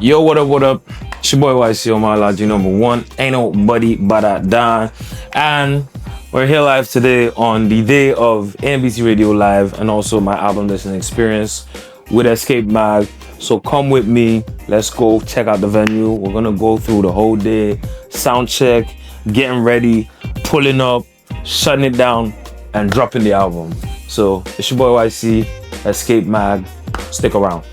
Yo, what up, what up? It's your boy YCEE, my allergy #1. Ain't nobody but a Don. And we're here live today on the day of NBC Radio Live and also my album listening experience with Escapemag. So come with me. Let's go check out the venue. We're going to go through the whole day, sound check, getting ready, pulling up, shutting it down, and dropping the album. So it's your boy YCEE, Escapemag. Stick around.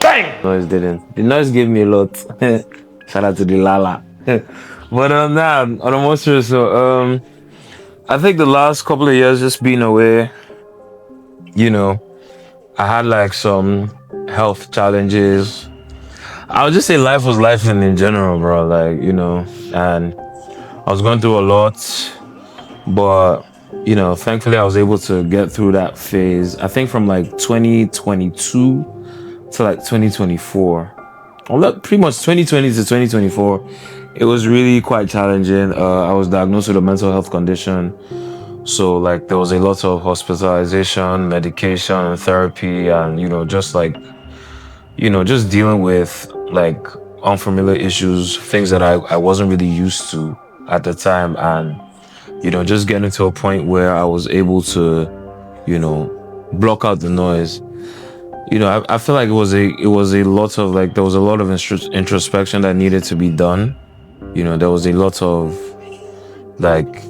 Bang! Noise didn't. The noise gave me a lot. Shout out to the Lala. But on a more serious, so I think the last couple of years just being away, you know, I had like some health challenges. I would just say life was life in general, bro. Like, you know, and I was going through a lot, but you know, thankfully I was able to get through that phase. I think from like 2022 to like 2024, pretty much 2020 to 2024, it was really quite challenging. I was diagnosed with a mental health condition. So like there was a lot of hospitalization, medication, and therapy, and you know, just like, you know, just dealing with like unfamiliar issues, things that I wasn't really used to at the time, and you know, just getting to a point where I was able to, you know, block out the noise. You know, I feel like it was a lot of like, there was a lot of introspection that needed to be done. You know, there was a lot of like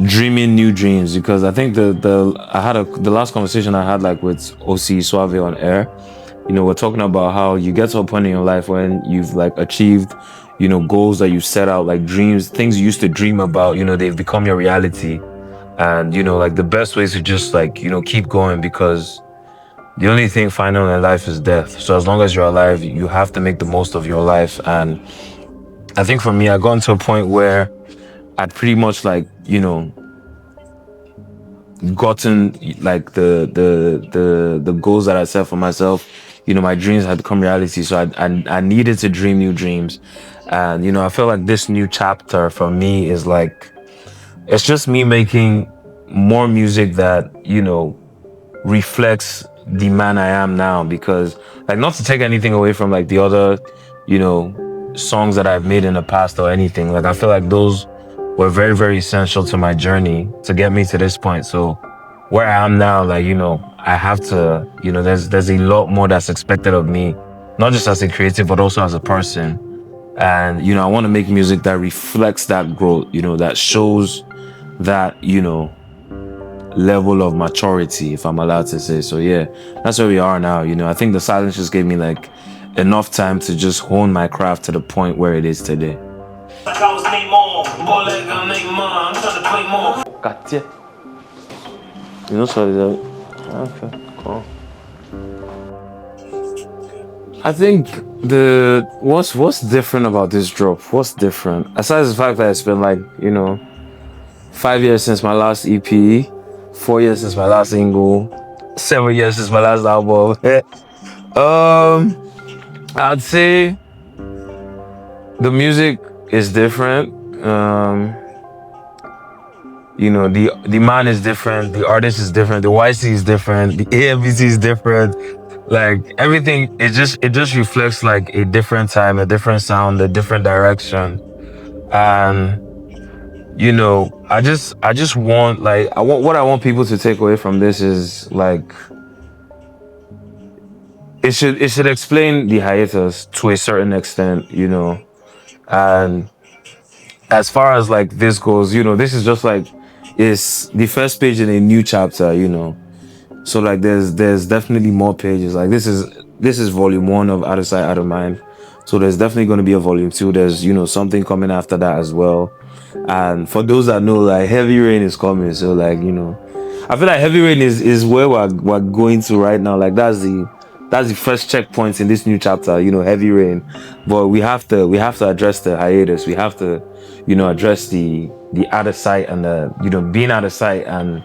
dreaming new dreams, because I think the last conversation I had like with OC Suave on air, you know, we're talking about how you get to a point in your life when you've like achieved, you know, goals that you set out, like dreams, things you used to dream about, you know, they've become your reality. And, you know, like the best way is to just like, you know, keep going, because the only thing final in life is death. So as long as you're alive, you have to make the most of your life. And I think for me, I got to a point where I'd pretty much like, you know, gotten like the goals that I set for myself. You know, my dreams had become reality. So I needed to dream new dreams. And, you know, I feel like this new chapter for me is like, it's just me making more music that, you know, reflects the man I am now. Because like, not to take anything away from like the other, you know, songs that I've made in the past or anything. Like, I feel like those were very, very essential to my journey to get me to this point. So where I am now, like, you know, I have to, you know, there's a lot more that's expected of me, not just as a creative, but also as a person. And, you know, I want to make music that reflects that growth, you know, that shows that, you know, level of maturity, if I'm allowed to say. So yeah, that's where we are now. You know, I think the silence just gave me like enough time to just hone my craft to the point where it is today. You know, so okay, cool. I think what's different about this drop? What's different? Aside the fact that it's been like, you know, 5 years since my last EP, 4 years since my last single, 7 years since my last album. I'd say the music is different. You know, the man is different, the artist is different, the YC is different, the AMVC is different. Like everything, it just reflects like a different time, a different sound, a different direction. And you know, I just want like, what I want people to take away from this is like, it should explain the hiatus to a certain extent, you know. And as far as like this goes, you know, this is just like, it's the first page in a new chapter, you know. So like there's definitely more pages. Like this is volume 1 of Out of Sight, Out of Mind. So there's definitely going to be a volume 2. There's, you know, something coming after that as well. And for those that know, like Heavy Rain is coming. So like, you know, I feel like Heavy Rain is where we're going to right now. Like that's the that's the first checkpoint in this new chapter, heavy rain. But we have to address the hiatus. We have to, address the out of sight and the, being out of sight and,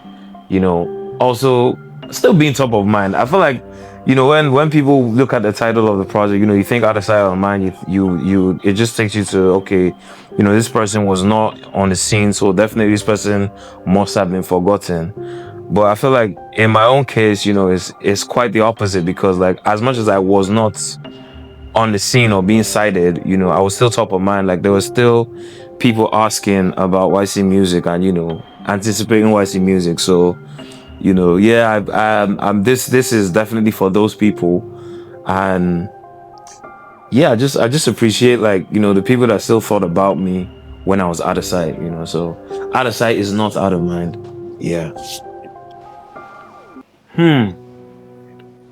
also still being top of mind. I feel like, when people look at the title of the project, you think out of sight, out of mind, you it just takes you to, okay, this person was not on the scene, so definitely this person must have been forgotten. But I feel like in my own case, it's quite the opposite, because like as much as I was not on the scene or being cited, I was still top of mind. Like there was still people asking about YC music and anticipating YC music. So yeah, I'm this is definitely for those people. And yeah, I just appreciate like the people that still thought about me when I was out of sight. So out of sight is not out of mind. Yeah.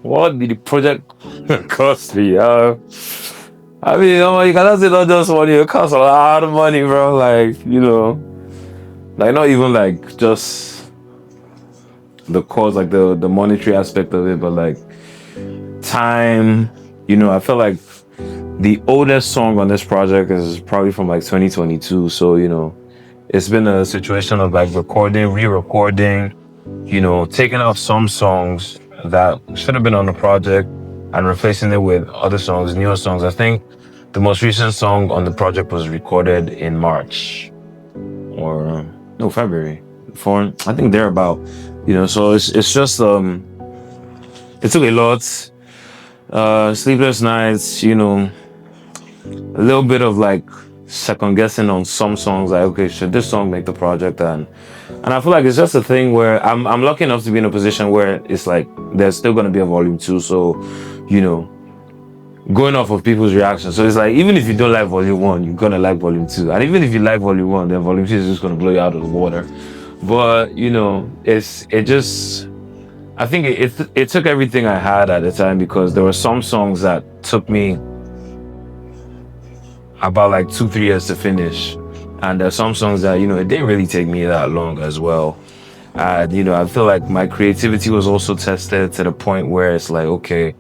What did the project cost me? I mean, you cannot say not just money. It costs a lot of money, bro. Like, like not even like just the cost, like the monetary aspect of it, but like time. I feel like the oldest song on this project is probably from like 2022. So, it's been a situation of like recording, re-recording, taking off some songs that should have been on the project and replacing it with other songs, newer songs. I think the most recent song on the project was recorded in March or no, February. I think they're about, so it's just it took a lot. Sleepless nights, a little bit of like second guessing on some songs, like, okay, should this song make the project? And I feel like it's just a thing where I'm lucky enough to be in a position where it's like there's still going to be a volume 2. So, going off of people's reactions. So it's like, even if you don't like volume 1, you're going to like volume 2. And even if you like volume 1, then volume 2 is just going to blow you out of the water. But, I think it took everything I had at the time, because there were some songs that took me about like 2-3 years to finish, and there's some songs that it didn't really take me that long as well. And I feel like my creativity was also tested to the point where it's like, okay,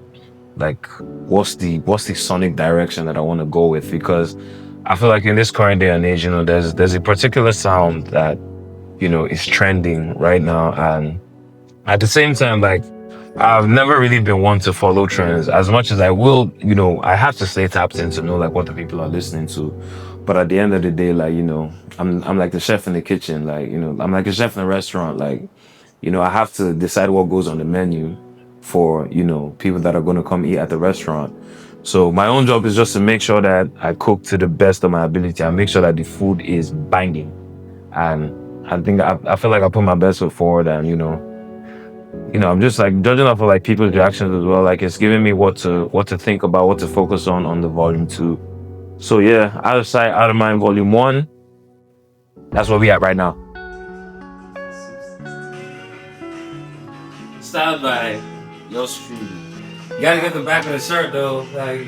like what's the sonic direction that I want to go with? Because I feel like in this current day and age, there's a particular sound that is trending right now, and at the same time, like I've never really been one to follow trends as much as I will. I have to stay tapped in to know like what the people are listening to. But at the end of the day, like, I'm like the chef in the kitchen, like, I'm like a chef in a restaurant. Like, I have to decide what goes on the menu for, people that are going to come eat at the restaurant. So my own job is just to make sure that I cook to the best of my ability and make sure that the food is banging. And I think I feel like I put my best foot forward, and, I'm just like judging off of like people's reactions as well. Like it's giving me what to think about, what to focus on the volume 2. So yeah, out of sight, out of mind, volume 1. That's where we at right now. Styled by Yo Screw. You gotta get the back of the shirt though, like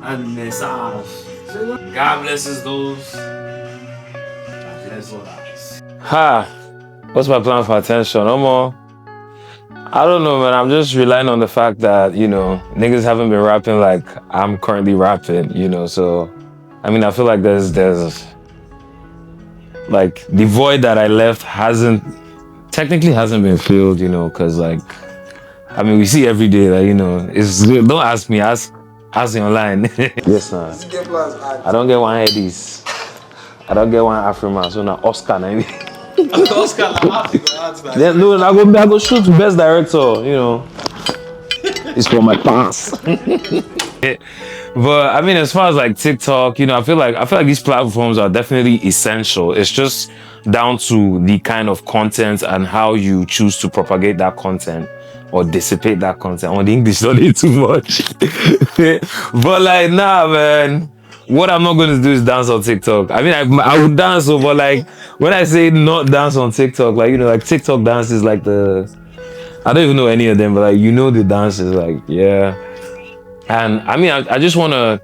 and massage. God blesses those. What's my plan for attention? No more. I don't know, man. I'm just relying on the fact that, niggas haven't been rapping like I'm currently rapping, So, I mean, I feel like there's like the void that I left technically hasn't been filled, because like, I mean, we see every day that, don't ask me, ask me online. Yes, sir. I don't get one Eddie's. I don't get one Ephraim, so now Oscar, maybe. Oscar, no, I go shoot best director, It's for my pants. But I mean, as far as like TikTok, I feel like these platforms are definitely essential. It's just down to the kind of content and how you choose to propagate that content or dissipate that content. On the English, don't need too much. But like, nah, man. What I'm not going to do is dance on TikTok. I mean, I would dance, but like when I say not dance on TikTok, like like TikTok dance is like I don't even know any of them, but like the dances, like yeah. And I mean, I just wanna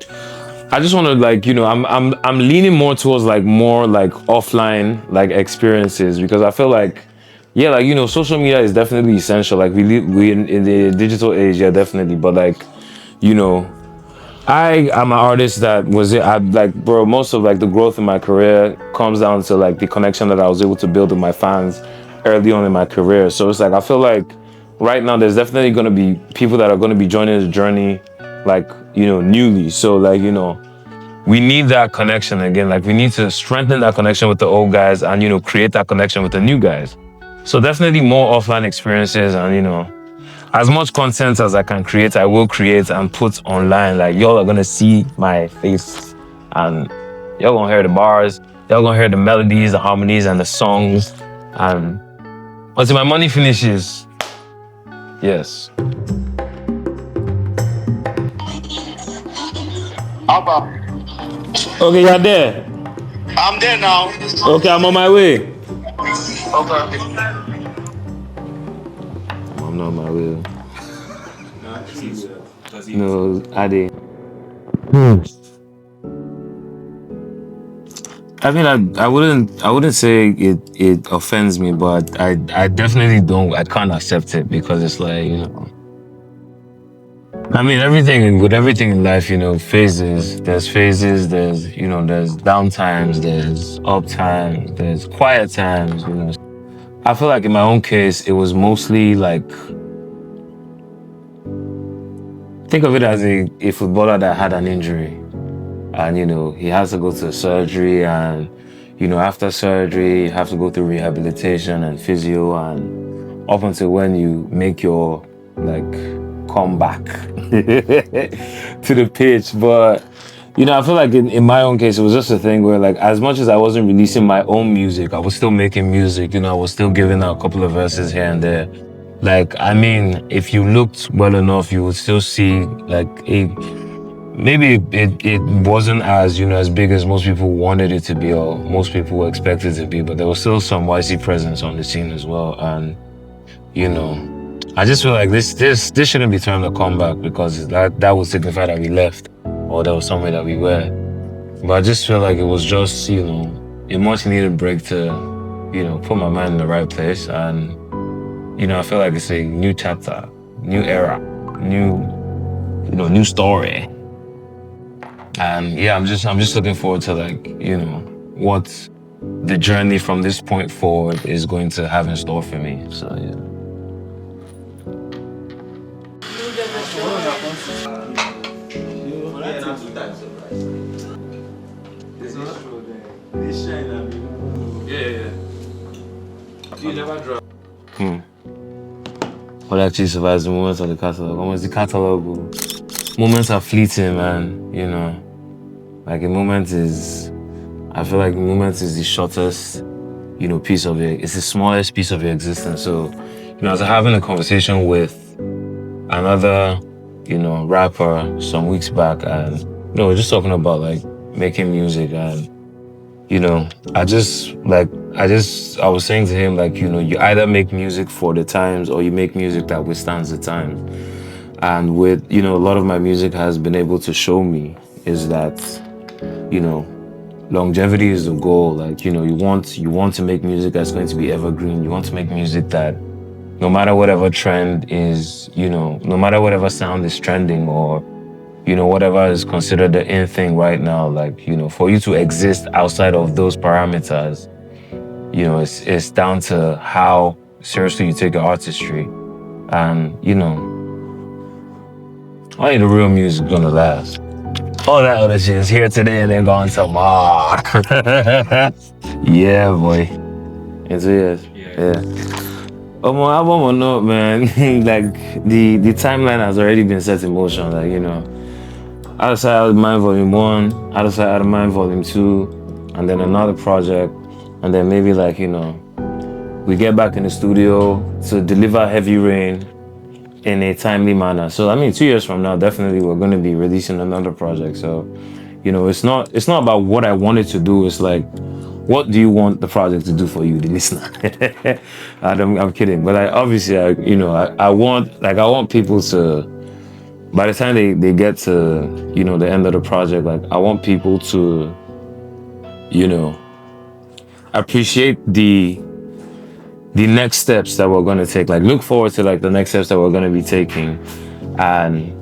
like I'm leaning more towards like more like offline like experiences, because I feel like yeah, like, you know, social media is definitely essential. Like we in the digital age, yeah, definitely. But like, you know, I am an artist that I like, bro, most of like the growth in my career comes down to like the connection that I was able to build with my fans early on in my career. So it's like, I feel like right now there's definitely going to be people that are going to be joining the journey, like, you know, newly. So like, you know, we need that connection again. Like we need to strengthen that connection with the old guys and, you know, create that connection with the new guys. So definitely more offline experiences and, you know, as much content as I can create, I will create and put online. Like y'all are gonna see my face and y'all gonna hear the bars, y'all gonna hear the melodies, the harmonies and the songs. And until my money finishes, yes. Abba, Okay, you're there. I'm there now. Okay, I'm on my way. Okay. I'm not on my way. No, Ade. I mean, I wouldn't say it offends me, but I definitely don't. I can't accept it because it's like, you know. I mean, with everything in life, you know, phases. There's phases. There's, you know, there's down times. There's up times. There's quiet times. You know, I feel like in my own case, it was mostly like, think of it as a footballer that had an injury. And, you know, he has to go to surgery and, you know, after surgery, you have to go through rehabilitation and physio and up until when you make your, like, comeback to the pitch. But, you know, I feel like in my own case, it was just a thing where, like, as much as I wasn't releasing my own music, I was still making music, you know, I was still giving out a couple of verses here and there. Like, I mean, if you looked well enough, you would still see, like, maybe it wasn't as, you know, as big as most people wanted it to be or most people expected it to be, but there was still some YC presence on the scene as well. And, you know, I just feel like this shouldn't be termed a comeback because that would signify that we left or there was somewhere that we were. But I just feel like it was just, you know, a much needed break to, you know, put my mind in the right place. And, you know, I feel like it's a new chapter, new era, new story. And yeah, I'm just looking forward to, like, you know, what the journey from this point forward is going to have in store for me. So yeah. You never drop. What actually survives the moments of the catalog? Almost the catalog. Moments are fleeting, man, you know. Like I feel like a moment is the shortest, you know, piece of it. It's the smallest piece of your existence. So, you know, I was having a conversation with another, you know, rapper some weeks back and, you know, we're just talking about like making music and, you know, I was saying to him, like, you know, you either make music for the times or you make music that withstands the time. And with, you know, a lot of my music has been able to show me is that, you know, longevity is the goal. Like, you know, you want to make music that's going to be evergreen. You want to make music that no matter whatever trend is, you know, no matter whatever sound is trending or, you know, whatever is considered the in thing right now, like, you know, for you to exist outside of those parameters, you know, it's down to how seriously you take your artistry. And, you know, only the real music is gonna last. All that other shit is here today and then gone tomorrow. Yeah, boy. It's weird. Yeah. My album or not, man. Like the timeline has already been set in motion. Like, you know, Outside Out of Mind Volume 1, Outside Out of Mind Volume 2, and then another project, and then maybe like, you know, we get back in the studio to deliver Heavy Rain in a timely manner. So I mean, 2 years from now, definitely we're going to be releasing another project. So, you know, it's not about what I wanted to do. It's like, what do you want the project to do for you, the listener? I'm kidding, but obviously, I want people to, by the time they get to, you know, the end of the project, like I want people to, you know, appreciate the the next steps that we're going to take. Like, look forward to like the next steps that we're going to be taking. And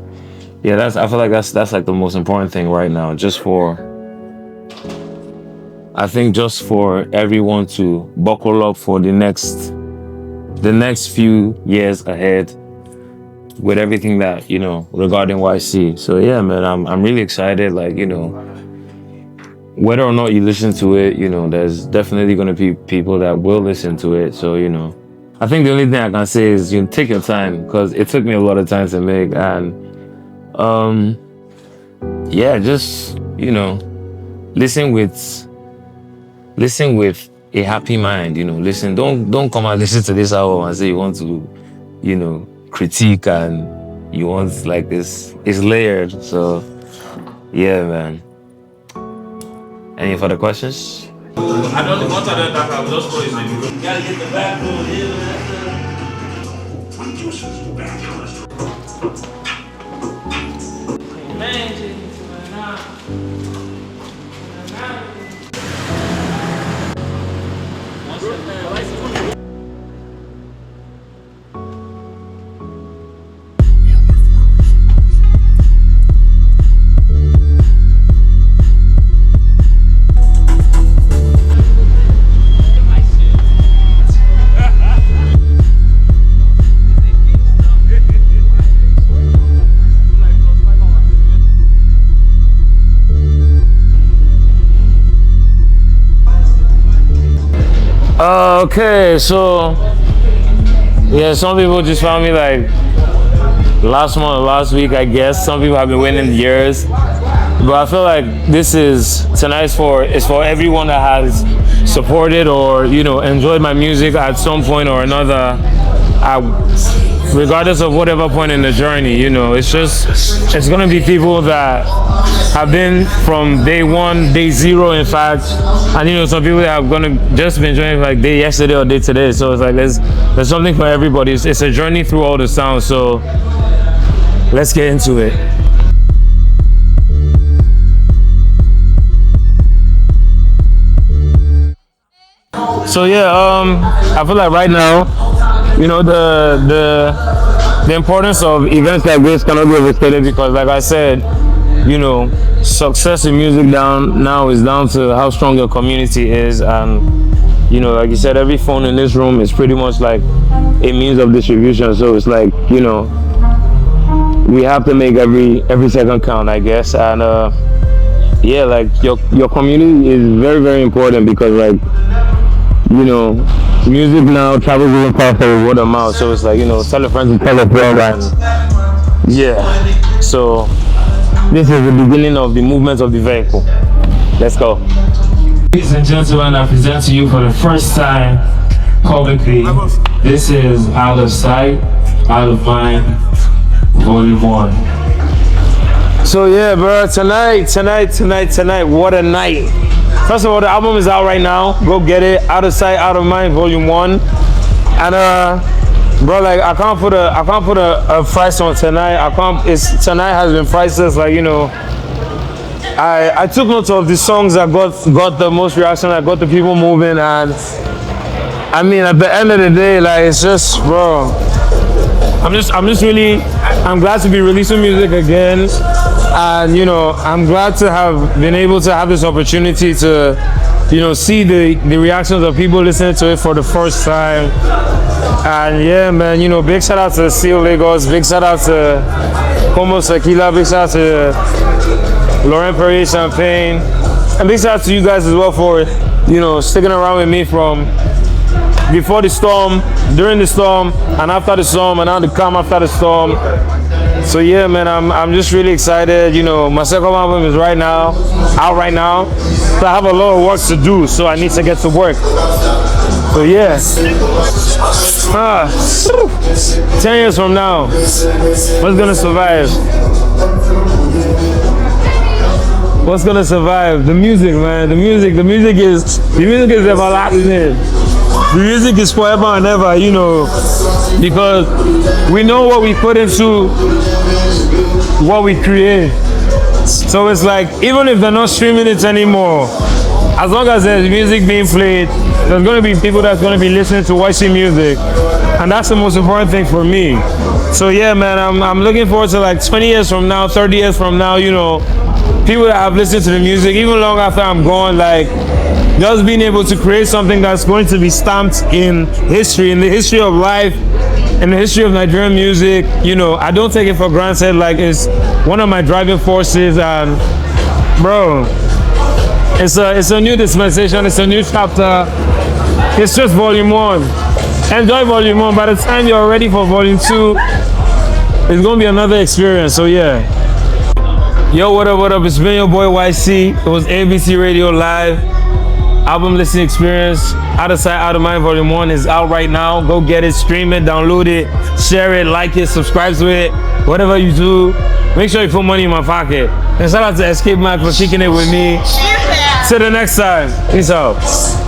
yeah, I feel like that's like the most important thing right now, just for everyone to buckle up for the next few years ahead with everything that, you know, regarding YCEE. So yeah, man, I'm really excited. Like, you know, whether or not you listen to it, you know, there's definitely going to be people that will listen to it. So, you know, I think the only thing I can say is, you know, take your time, because it took me a lot of time to make. And yeah, just, you know, listen with a happy mind. You know, listen, don't come and listen to this album and say you want to, you know, critique and you want like this. It's layered. So yeah, man. Any further questions? I don't want to that. I'm just going to you gotta get the back door here. Okay, so yeah, some people just found me like last week, I guess. Some people have been waiting years, but I feel like tonight's for everyone that has supported or, you know, enjoyed my music at some point or another, regardless of whatever point in the journey. You know, it's gonna be people that have been from day one, day zero, in fact, and, you know, some people that have just been joining like day yesterday or day today. So it's like there's something for everybody. It's a journey through all the sounds. So let's get into it. So yeah, I feel like right now, you know, the importance of events like this cannot be overstated, because, like I said, you know, success in music now is down to how strong your community is. And, you know, like you said, every phone in this room is pretty much like a means of distribution. So it's like, you know, we have to make every second count, I guess. And yeah, like your community is very, very important, because, like, you know, music now travels really fast with word of mouth. So it's like, you know, tell a friend to tell a friend. And yeah, so this is the beginning of the movement of the vehicle. Let's go. Ladies and gentlemen, I present to you for the first time publicly, this is Out of Sight, Out of Mind, Volume 1. So yeah, bro, tonight, what a night. First of all, the album is out right now. Go get it. Out of Sight, Out of Mind, Volume 1. And bro, like, I can't put a price on tonight. Tonight has been priceless. Like, you know, I took note of the songs that got the most reaction, that got the people moving. And I mean, at the end of the day, like, it's just, bro, I'm glad to be releasing music again. And, you know, I'm glad to have been able to have this opportunity to, you know, see the reactions of people listening to it for the first time. And yeah, man, you know, big shout out to Seal Lagos, big shout out to Homo Sekila, big shout out to Laurent Perrier Champagne, and big shout out to you guys as well for, you know, sticking around with me from before the storm, during the storm, and after the storm, and now the calm after the storm. So yeah, man, I'm just really excited. You know, my second album is out right now. So I have a lot of work to do, so I need to get to work. So yeah. 10 years from now, what's gonna survive? What's gonna survive? The music, man. The music is everlasting. The music is forever and ever, you know, because we know what we put into what we create. So it's like, even if they're not streaming it anymore, as long as there's music being played, there's going to be people that's going to be listening to YCEE music, and that's the most important thing for me. So yeah, man, I'm looking forward to like 20 years from now, 30 years from now, you know, people that have listened to the music, even long after I'm gone, like just being able to create something that's going to be stamped in history, in the history of life, in the history of Nigerian music. You know, I don't take it for granted. Like, it's one of my driving forces, and bro, it's a new dispensation, it's a new chapter. It's just volume 1. Enjoy volume 1. By the time you're ready for volume 2, it's gonna be another experience. So yeah. Yo, what up, what up? It's been your boy YCEE. It was ABC Radio Live. Album listening experience. Out of Sight, Out of Mind Volume 1 is out right now. Go get it, stream it, download it, share it, like it, subscribe to it. Whatever you do, make sure you put money in my pocket. And shout out to Escapemag for kicking it with me. Till the next time. Peace out.